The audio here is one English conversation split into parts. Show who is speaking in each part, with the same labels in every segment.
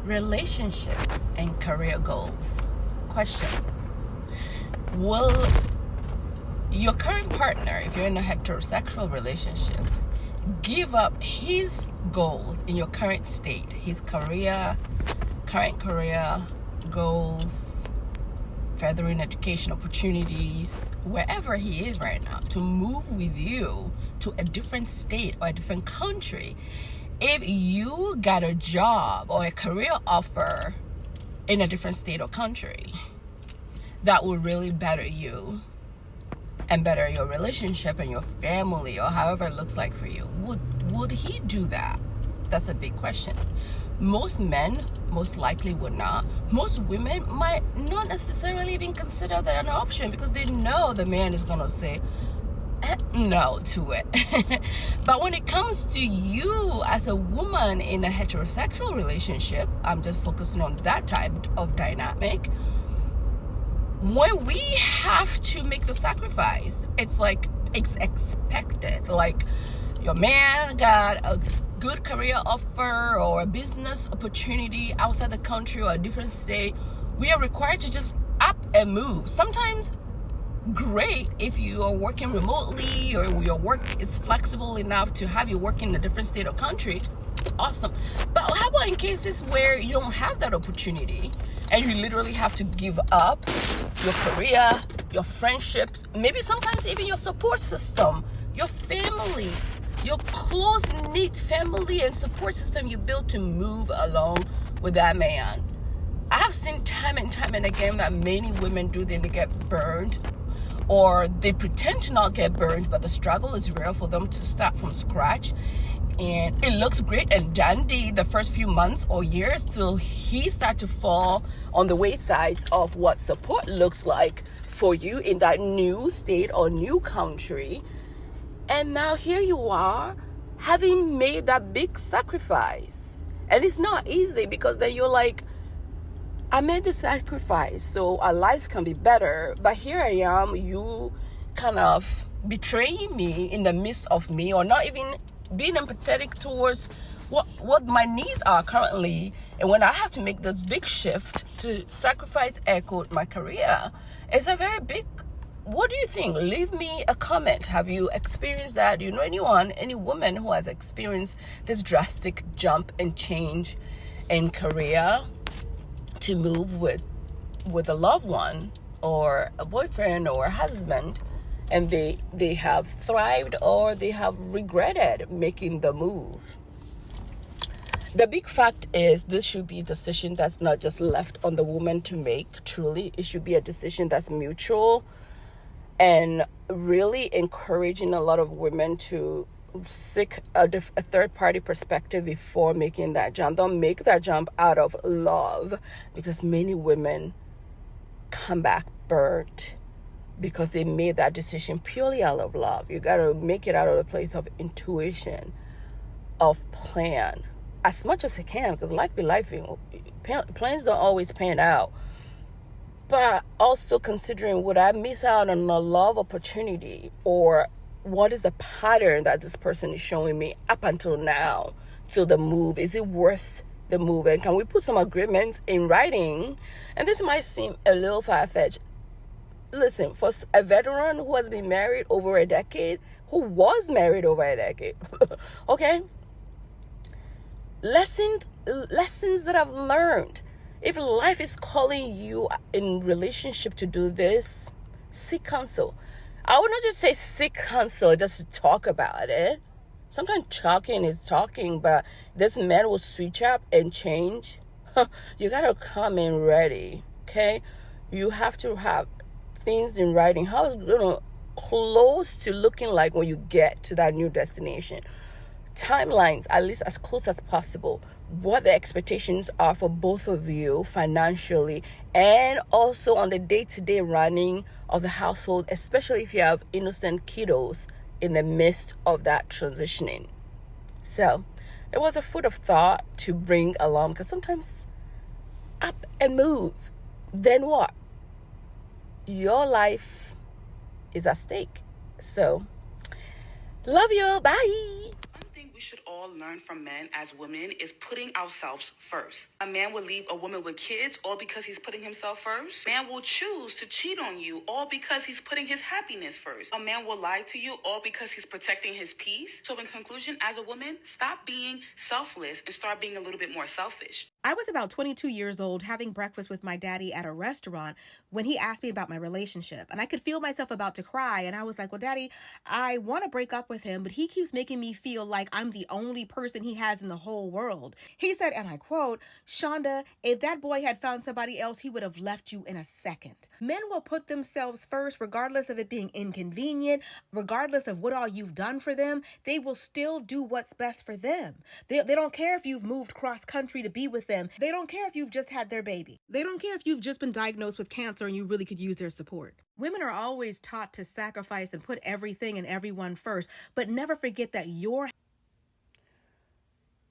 Speaker 1: Relationships and career goals. Question: will your current partner, if you're in a heterosexual relationship, give up his goals in your current state, his current career goals, furthering education opportunities, wherever he is right now, to move with you to a different state or a different country if you got a job or a career offer in a different state or country that would really better you and better your relationship and your family, or however it looks like for you? Would he do that? That's a big question. Most men most likely would not. Most women might not necessarily even consider that an option because they know the man is going to say no to it. But when it comes to you as a woman in a heterosexual relationship, I'm just focusing on that type of dynamic. When we have to make the sacrifice, it's like it's expected. Like your man got a good career offer or a business opportunity outside the country or a different state, we are required to just up and move. Sometimes great if you are working remotely or your work is flexible enough to have you work in a different state or country. Awesome. But how about in cases where you don't have that opportunity and you literally have to give up your career, your friendships, maybe sometimes even your support system, your family, your close-knit family and support system you built to move along with that man? I have seen time and time and again that many women do, then they get burned, or they pretend to not get burned, but the struggle is real for them to start from scratch. And it looks great and dandy the first few months or years till he start to fall on the waysides of what support looks like for you in that new state or new country. And now here you are, having made that big sacrifice. And it's not easy because then you're like, I made the sacrifice so our lives can be better. But here I am, you kind of betraying me in the midst of me, or not even being empathetic towards what my needs are currently. And when I have to make the big shift to sacrifice, air quote, my career, it's a very big. What do you think? Leave me a comment. Have you experienced that? Do you know anyone, any woman who has experienced this drastic jump and change in career to move with a loved one or a boyfriend or a husband, and they have thrived or they have regretted making the move? The big fact is this should be a decision that's not just left on the woman to make. Truly, it should be a decision that's mutual, and really encouraging a lot of women to seek a third-party perspective before making that jump. Don't make that jump out of love, because many women come back burnt because they made that decision purely out of love. You got to make it out of a place of intuition, of plan, as much as you can, because life be life. Plans don't always pan out. But also considering, would I miss out on a love opportunity, or what is the pattern that this person is showing me up until now till the move? Is it worth the move? And can we put some agreements in writing? And this might seem a little far-fetched. Listen, for a veteran who has been married over a decade, okay, lessons that I've learned. If life is calling you in relationship to do this, seek counsel. I would not just say seek counsel just to talk about it. Sometimes talking is talking, but this man will switch up and change. You got to come in ready, okay? You have to have things in writing. How is it going to close to looking like when you get to that new destination? Timelines, at least as close as possible. What the expectations are for both of you financially, and also on the day-to-day running of the household, especially if you have innocent kiddos in the midst of that transitioning. So it was a food of thought to bring along, because sometimes up and move, then what? Your life is at stake. So love you. Bye.
Speaker 2: should all learn from men as women is putting ourselves first. A man will leave a woman with kids all because he's putting himself first. A man will choose to cheat on you all because he's putting his happiness first. A man will lie to you all because he's protecting his peace. So in conclusion, as a woman, stop being selfless and start being a little bit more selfish.
Speaker 3: I was about 22 years old having breakfast with my daddy at a restaurant when he asked me about my relationship. And I could feel myself about to cry. And I was like, well, Daddy, I want to break up with him, but he keeps making me feel like I'm the only person he has in the whole world. He said, and I quote, Shonda, if that boy had found somebody else, he would have left you in a second. Men will put themselves first, regardless of it being inconvenient, regardless of what all you've done for them. They will still do what's best for them. They don't care if you've moved cross country to be with them. They don't care if you've just had their baby. They don't care if you've just been diagnosed with cancer and you really could use their support. Women are always taught to sacrifice and put everything and everyone first, but never forget that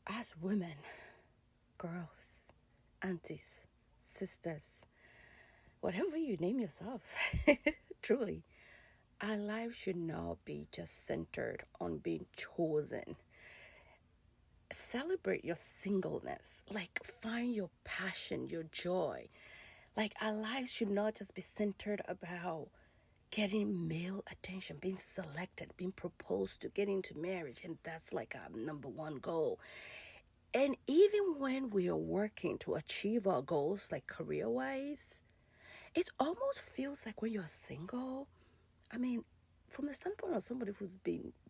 Speaker 1: as women, girls, aunties, sisters, whatever you name yourself, truly, our life should not be just centered on being chosen. Celebrate your singleness. Like, find your passion, your joy. Like, our lives should not just be centered about getting male attention, being selected, being proposed to, getting into marriage. And that's like our number one goal. And even when we are working to achieve our goals, like career-wise, it almost feels like when you're single, I mean, from the standpoint of somebody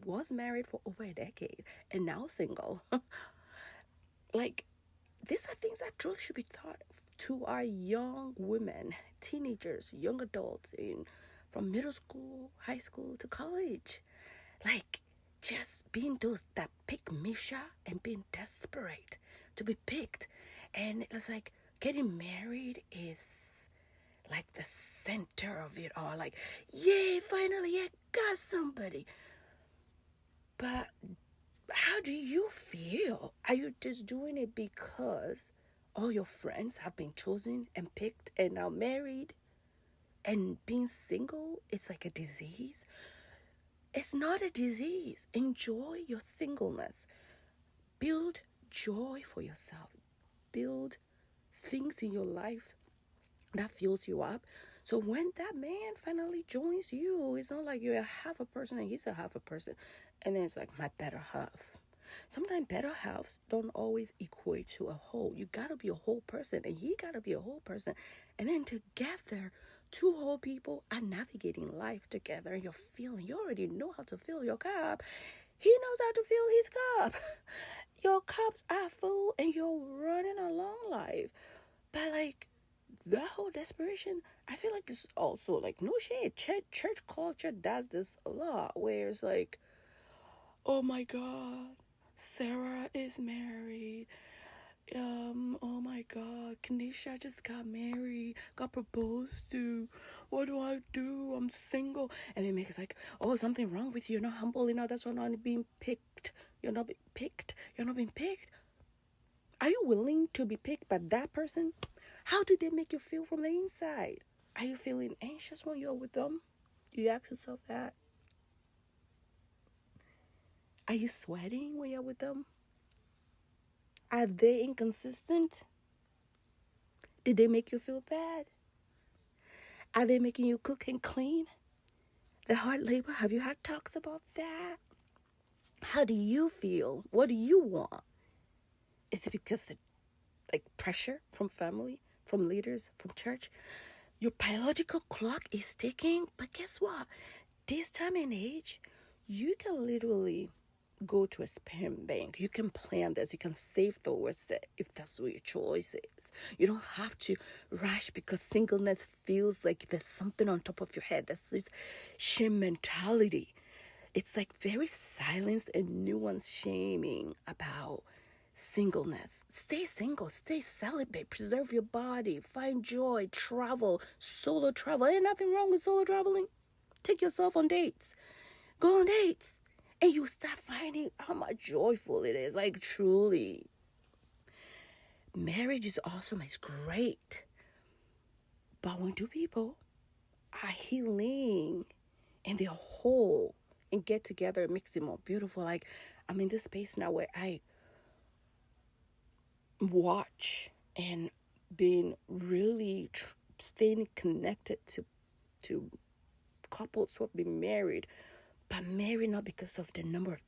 Speaker 1: was married for over a decade and now single, like, these are things that truly should be taught to our young women, teenagers, young adults from middle school, high school to college. Like, just being those that pick Misha and being desperate to be picked. And it's like getting married is like the center of it all. Like, yay, finally I got somebody. But how do you feel? Are you just doing it because all your friends have been chosen and picked and now married? And being single is like a disease? It's not a disease. Enjoy your singleness. Build joy for yourself. Build things in your life that fills you up. So when that man finally joins you, it's not like you're a half a person and he's a half a person. And then it's like my better half. Sometimes better halves don't always equate to a whole. You gotta be a whole person and he gotta be a whole person. And then together, two whole people are navigating life together and you already know how to fill your cup. He knows how to fill his cup. Your cups are full and you're running a long life. But like, that whole desperation, I feel like it's also like, no shade, church culture does this a lot, where it's like, oh my God, Sarah is married. Oh my God, Kanisha just got married, got proposed to. What do I do? I'm single. And then Meg is like, oh, something wrong with you. You're not humble enough. That's why you're not being picked. You're not being picked. You're not being picked. Are you willing to be picked by that person? How do they make you feel from the inside? Are you feeling anxious when you're with them? You ask yourself that. Are you sweating when you're with them? Are they inconsistent? Did they make you feel bad? Are they making you cook and clean? The hard labor, have you had talks about that? How do you feel? What do you want? Is it because the pressure from family, from leaders, from church? Your biological clock is ticking, but guess what? This time and age, you can literally go to a sperm bank. You can plan this. You can save towards it if that's what your choice is. You don't have to rush because singleness feels like there's something on top of your head. That's this shame mentality. It's like very silenced and nuanced shaming about singleness. Stay single, stay celibate, preserve your body, find joy, travel, solo travel. Ain't nothing wrong with solo traveling. Take yourself on dates. Go on dates. And you start finding how much joyful it is. Like, truly. Marriage is awesome. It's great. But when two people are healing and they're whole and get together, it makes it more beautiful. Like, I'm in this space now where I watch and being really staying connected to couples who have been married, but married not because of the number of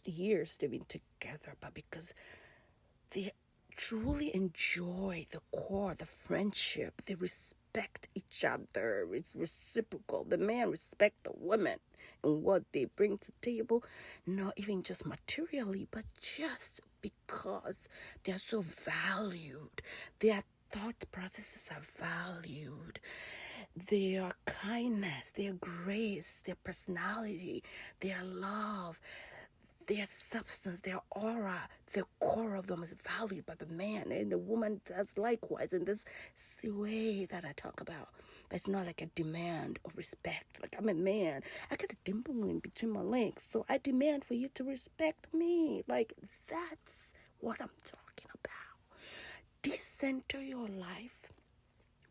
Speaker 1: years they've been together, but because they truly enjoy the core, the friendship. They respect each other. It's reciprocal. The man respects the woman and what they bring to the table, not even just materially, but just because they are so valued. Their thought processes are valued. Their kindness, their grace, their personality, their love, their substance, their aura, the core of them is valued by the man, and the woman does likewise in this way that I talk about. But it's not like a demand of respect. Like, I'm a man, I got a dimple in between my legs, so I demand for you to respect me. Like, that's what I'm talking about. Decenter your life.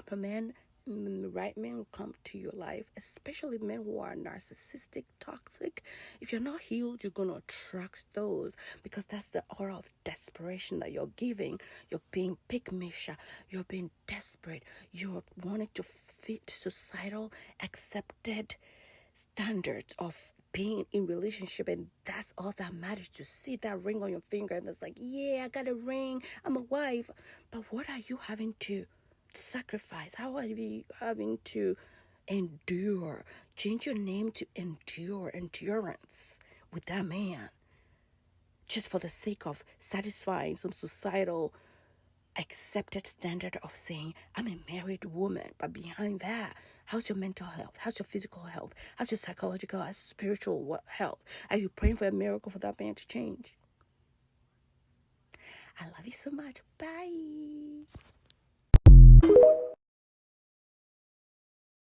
Speaker 1: For men, the right men will come to your life, especially men who are narcissistic, toxic. If you're not healed, you're going to attract those, because that's the aura of desperation that you're giving. You're being pygmy, you're being desperate, you're wanting to fit societal accepted standards of being in relationship, and that's all that matters. To see that ring on your finger and it's like, yeah, I got a ring, I'm a wife. But what are you having to sacrifice? How are you having to endure? Change your name to endurance with that man, just for the sake of satisfying some societal accepted standard of saying, I'm a married woman. But behind that, how's your mental health? How's your physical health? How's your psychological and spiritual health? Are you praying for a miracle for that man to change? I love you so much. Bye.